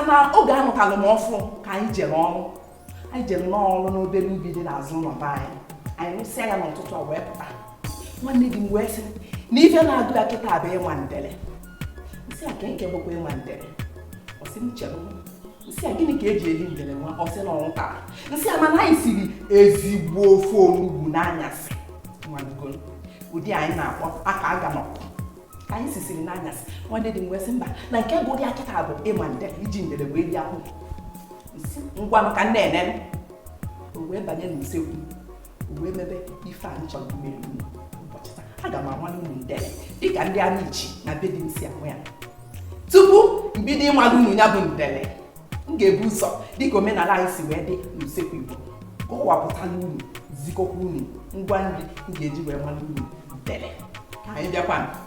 na oge ahụ ka m ọfụ ka anyị jere ọrụ. Anyị jere n'ọrụ n'obere ubi dị n'azụ ụlọ be anyị. Anyị rụsịa ya n'ụtụtụ a wee pụta. Nwanne di m wee sị na ife na-agụ ya kịta bụ ịma ndele. Nsị a ka nke bụkwa ịma ndele. Ọ sị m chere nsị a gịnị ka eji eli ndele nwa? Ọ sị na ọ nwụtara. Nsị a mana anyị siri ezigbo ofe onugbu n'anyasị. Nwanne ụdị anyị na-akpọ aka aga n'ọkụ. Anyị sisiri n'anyasị. Nwanne di m wee sị mba na nke bụ ụdị akịta bụ ịma ndele iji ndele wee rie akpụ. Nsị ngwa ka nne ene. O wee banye n'usekwu. O wee mebe ife anyị chọrọ imeri unu. Aga m amalụ unu ndele dịka ndị Amichi na be di m si amụ ya. Tupu mbido ịmalụ unu ya bụ ndele, m ga-ebu ụzọ dịka omenala anyị si wee dị n'usekwu Igbo kọwapụtala unu zikọkwa unu ngwa nri m ga-eji wee malụ unu ndele. Ka anyị bịakwa.